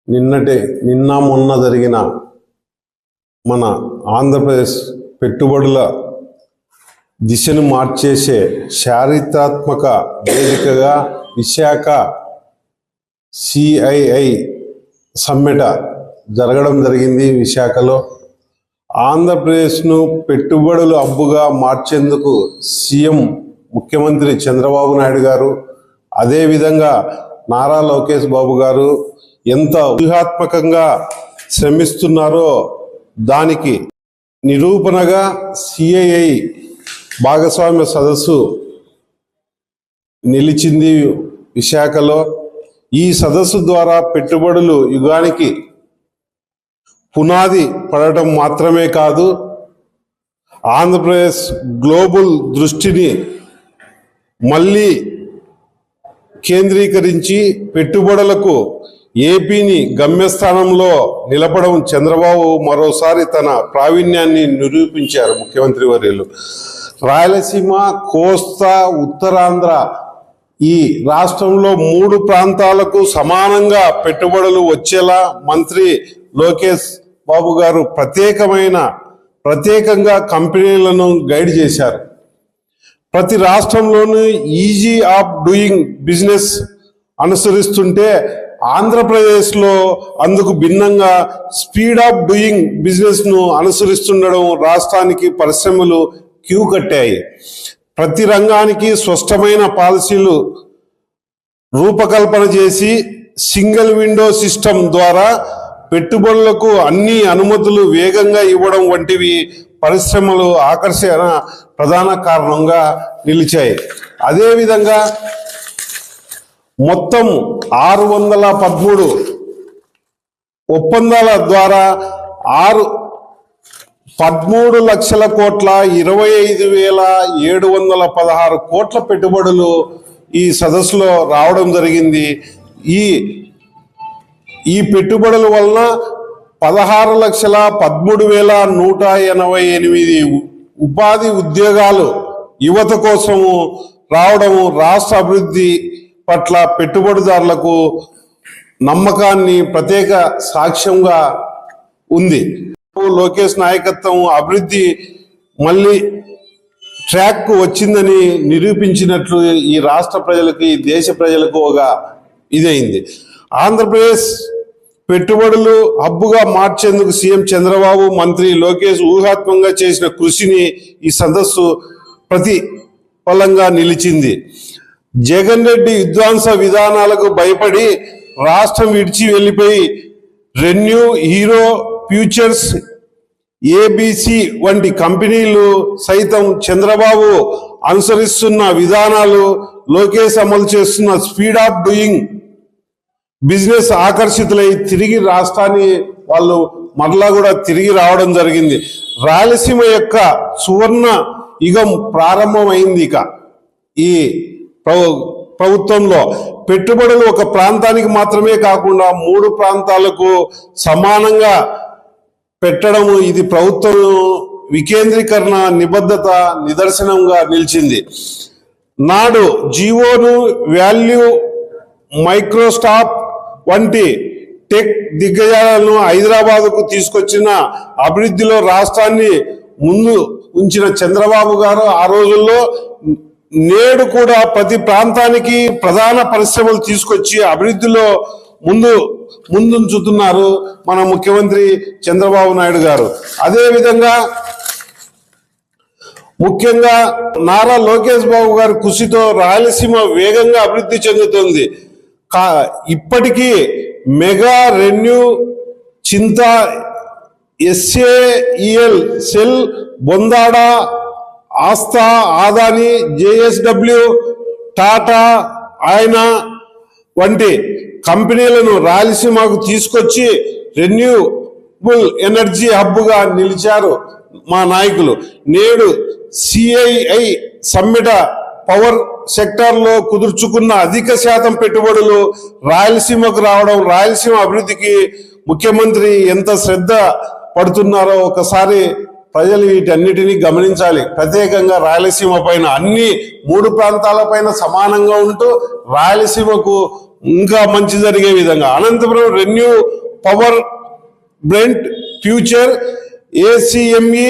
నిన్న మొన్న జరిగిన మన ఆంధ్రప్రదేశ్ పెట్టుబడుల దిశను మార్చేసే చారిత్రాత్మక వేదికగా విశాఖ సిఐఐ సమ్మిట్ జరగడం జరిగింది. విశాఖలో ఆంధ్రప్రదేశ్ను పెట్టుబడుల హబ్బుగా మార్చేందుకు సీఎం ముఖ్యమంత్రి చంద్రబాబు నాయుడు గారు, అదేవిధంగా నారా లోకేష్ బాబు గారు ఎంత వ్యూహాత్మకంగా శ్రమిస్తున్నారో దానికి నిరూపణగా సిఐఐ భాగస్వామ్య సదస్సు నిలిచింది విశాఖలో. ఈ సదస్సు ద్వారా పెట్టుబడులు యుగానికి పునాది పడటం మాత్రమే కాదు, ఆంధ్రప్రదేశ్ గ్లోబల్ దృష్టిని మళ్ళీ కేంద్రీకరించి పెట్టుబడులకు ఏపీని గమ్యస్థానంలో నిలపడం చంద్రబాబు మరోసారి తన ప్రావీణ్యాన్ని నిరూపించారు. ముఖ్యమంత్రి వర్యులు రాయలసీమ, కోస్తా, ఉత్తరాంధ్ర ఈ రాష్ట్రంలో 3 ప్రాంతాలకు సమానంగా పెట్టుబడులు వచ్చేలా మంత్రి లోకేష్ బాబు గారు ప్రత్యేకంగా కంపెనీలను గైడ్ చేశారు. ప్రతి రాష్ట్రంలోనూ ఈజీ ఆఫ్ డూయింగ్ బిజినెస్ అనుసరిస్తుంటే ఆంధ్రప్రదేశ్లో అందుకు భిన్నంగా స్పీడ్ ఆఫ్ డూయింగ్ బిజినెస్ను అనుసరిస్తుండడం రాష్ట్రానికి పరిశ్రమలు క్యూ కట్టాయి. ప్రతి రంగానికి స్పష్టమైన పాలసీలు రూపకల్పన చేసి సింగిల్ విండో సిస్టమ్ ద్వారా పెట్టుబడులకు అన్ని అనుమతులు వేగంగా ఇవ్వడం వంటివి పరిశ్రమలు ఆకర్షణ ప్రధాన కారణంగా నిలిచాయి. అదేవిధంగా మొత్తం 613 ఒప్పందాల ద్వారా 13,25,716 కోట్ల పెట్టుబడులు ఈ సదస్సులో రావడం జరిగింది. ఈ పెట్టుబడుల వలన 16,13,188 ఉపాధి ఉద్యోగాలు యువత కోసము రావడము రాష్ట్ర అభివృద్ధి పట్ల పెట్టుబడిదారులకు నమ్మకాన్ని ప్రత్యేక సాక్ష్యంగా ఉంది. లోకేష్ నాయకత్వం అభివృద్ధి మళ్ళీ ట్రాక్ వచ్చిందని నిరూపించినట్లు ఈ రాష్ట్ర ప్రజలకు, ఈ దేశ ప్రజలకు ఒక ఇదైంది. ఆంధ్రప్రదేశ్ పెట్టుబడులు హబ్బుగా మార్చేందుకు సీఎం చంద్రబాబు, మంత్రి లోకేష్ ఊహాత్మకంగా చేసిన కృషిని ఈ సదస్సు ప్రతిఫలంగా నిలిచింది. జగన్ రెడ్డి విధ్వంస విధానాలకు భయపడి రాష్ట్రం విడిచి వెళ్ళిపోయి రెన్యూ, హీరో, ఫ్యూచర్స్, ఏబిసి వంటి కంపెనీలు సైతం చంద్రబాబు అనుసరిస్తున్న విధానాలు, లోకేష్ అమలు చేస్తున్న స్పీడ్ ఆఫ్ డూయింగ్ బిజినెస్ ఆకర్షితులై తిరిగి రాష్ట్రాన్ని వాళ్ళు మరలా కూడా తిరిగి రావడం జరిగింది. రాయలసీమ యొక్క సువర్ణ యుగం ప్రారంభమైంది. ఇక ఈ ప్రభుత్వంలో పెట్టుబడులు ఒక ప్రాంతానికి మాత్రమే కాకుండా 3 ప్రాంతాలకు సమానంగా పెట్టడము ఇది ప్రభుత్వం వికేంద్రీకరణ నిబద్ధత నిదర్శనంగా నిలిచింది. నాడు జియోను, వాల్యూ, మైక్రోసాఫ్ట్ వంటి టెక్ దిగ్గజాలను హైదరాబాద్కు తీసుకొచ్చిన అభివృద్ధిలో రాష్ట్రాన్ని ముందు ఉంచిన చంద్రబాబు గారు ఆ రోజుల్లో నేడు కూడా ప్రతి ప్రాంతానికి ప్రధాన పరిశ్రమలు తీసుకొచ్చి అభివృద్ధిలో ముందుంచుతున్నారు మన ముఖ్యమంత్రి చంద్రబాబు నాయుడు గారు. అదేవిధంగా ముఖ్యంగా నారా లోకేష్ బాబు గారి కృషితో రాయలసీమ వేగంగా అభివృద్ధి చెందుతుంది. ఇప్పటికీ Mega, ReNew, Chinta, SAEL, Cell, Bondada, Aastha, Adani, JSW, Tata, Ayana వంటి కంపెనీలను రాయలసీమకు తీసుకొచ్చి రెన్యూబుల్ ఎనర్జీ హబ్గా నిలిచారు మా నాయకులు. నేడు సిఐఐ సమ్మిట్ పవర్ సెక్టార్లో కుదుర్చుకున్న అధిక శాతం పెట్టుబడులు రాయలసీమకు రావడం, రాయలసీమ అభివృద్ధికి ముఖ్యమంత్రి ఎంత శ్రద్ధ పడుతున్నారో ఒకసారి ప్రజలు వీటన్నిటినీ గమనించాలి. ప్రత్యేకంగా రాయలసీమ పైన అన్ని 3 ప్రాంతాలపైన సమానంగా ఉంటూ రాయలసీమకు ఇంకా మంచి జరిగే విధంగా Anantapur ReNew Power Brent Future ACME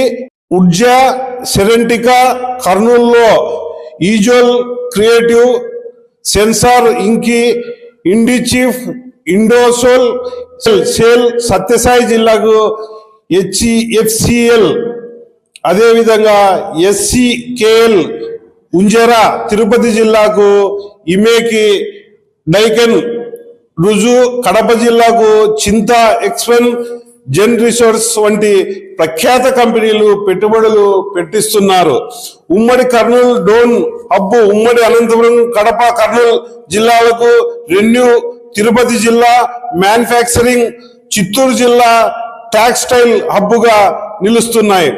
Urja Serentica కర్నూలులో ఈజోల్ క్రియేటివ్ సెన్సార్ ఇంకి ఇండిచీఫ్ ఇండోసోల్ సేల్ సత్యసాయి జిల్లాకు హెచ్ఎఫ్సిఎల్ అదేవిధంగా ఎస్సికేఎల్ ఉంజరా తిరుపతి జిల్లాకు ఇమేకి డైకెన్ రుజు కడప జిల్లాకు చింతా ఎక్స్పెన్ జెన్ రిసోర్స్ వంటి ప్రఖ్యాత కంపెనీలు పెట్టుబడులు పెట్టిస్తున్నారు. ఉమ్మడి కర్నూలు డోన్ హబ్ ఉమ్మడి అనంతపురం కడప కర్నూలు జిల్లాలకు రెన్యూ తిరుపతి జిల్లా మ్యానుఫ్యాక్చరింగ్ చిత్తూరు జిల్లా టెక్స్టైల్ హబ్గా నిలుస్తున్నాయి.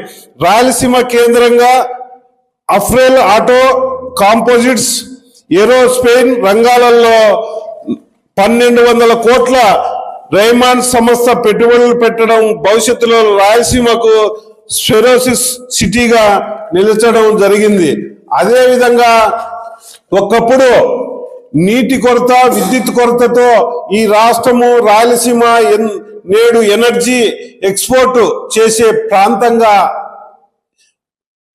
రాయలసీమ కేంద్రంగా అఫ్రేల్ ఆటో కాంపోజిట్స్ ఏరోస్పేస్ రంగాలలో 1200 కోట్ల రైమాండ్ సంస్థ పెట్టుబడులు పెట్టడం భవిష్యత్తులో రాయలసీమకు స్పెరోసిస్ సిటీగా నిలచడం జరిగింది. అదేవిధంగా ఒకప్పుడు నీటి కొరత విద్యుత్ కొరతతో ఈ రాష్ట్రము రాయలసీమ నేడు ఎనర్జీ ఎక్స్పోర్ట్ చేసే ప్రాంతంగా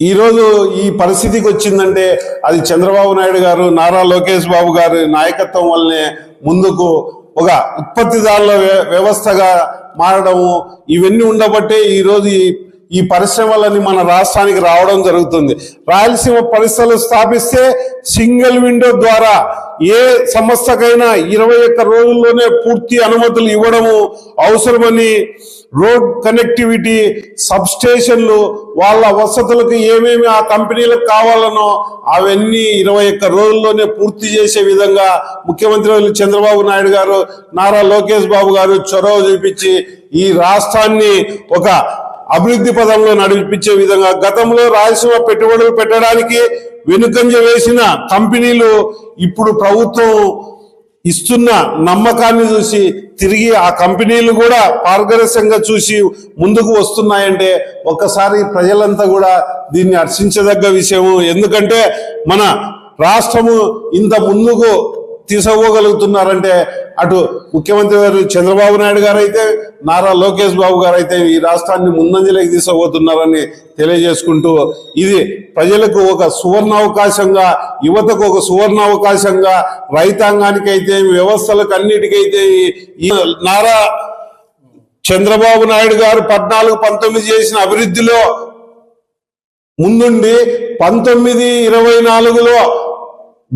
ఈరోజు ఈ పరిస్థితికి వచ్చిందంటే అది చంద్రబాబు నాయుడు గారు నారా లోకేష్ బాబు గారి నాయకత్వం వల్లనే ముందుకు ఒక ఉత్పత్తిదారుల వ్యవస్థగా మారడము ఇవన్నీ ఉండబట్టే ఈరోజు ఈ పరిశ్రమలని మన రాష్ట్రానికి రావడం జరుగుతుంది. రాయలసీమ పరిశ్రమలు స్థాపిస్తే సింగిల్ విండో ద్వారా ఏ సంస్థకైనా 21 రోజుల్లోనే పూర్తి అనుమతులు ఇవ్వడము అవసరమని రోడ్ కనెక్టివిటీ సబ్ స్టేషన్లు వాళ్ళ వసతులకు ఏమేమి ఆ కంపెనీలకు కావాలనో అవన్నీ 21 రోజుల్లోనే పూర్తి చేసే విధంగా ముఖ్యమంత్రి చంద్రబాబు నాయుడు గారు నారా లోకేష్ బాబు గారు చొరవ చూపించి ఈ రాష్ట్రాన్ని ఒక అభివృద్ధి పదంలో నడిపించే విధంగా గతంలో రాయలసీమ పెట్టుబడులు పెట్టడానికి వెనుకంజ వేసిన కంపెనీలు ఇప్పుడు ప్రభుత్వం ఇస్తున్న నమ్మకాన్ని చూసి తిరిగి ఆ కంపెనీలు కూడా పారదర్శకంగా చూసి ముందుకు వస్తున్నాయంటే ఒక్కసారి ప్రజలంతా కూడా దీన్ని హర్షించదగ్గ విషయము. ఎందుకంటే మన రాష్ట్రము ఇంత ముందుకు తీసుకోగలుగుతున్నారంటే అటు ముఖ్యమంత్రి గారు చంద్రబాబు నాయుడు గారు అయితే నారా లోకేష్ బాబు గారు అయితే ఈ రాష్ట్రాన్ని ముందంజలోకి తీసుకుపోతున్నారని తెలియజేసుకుంటూ ఇది ప్రజలకు ఒక సువర్ణ అవకాశంగా యువతకు ఒక సువర్ణ అవకాశంగా రైతాంగానికైతే వ్యవస్థలకు అన్నిటికైతే ఈ నారా చంద్రబాబు నాయుడు గారు 14-19 చేసిన అభివృద్ధిలో ముందుండి 19-24లో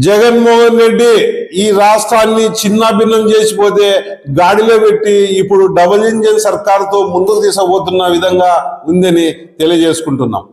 జగన్మోహన్ రెడ్డి ఈ రాష్ట్రాన్ని చిన్నాభిన్నం చేసిపోతే గాడిలో పెట్టి ఇప్పుడు డబుల్ ఇంజిన్ సర్కారుతో ముందుకు తీసుకుపోతున్న విధంగా ఉందని తెలియజేసుకుంటున్నాం.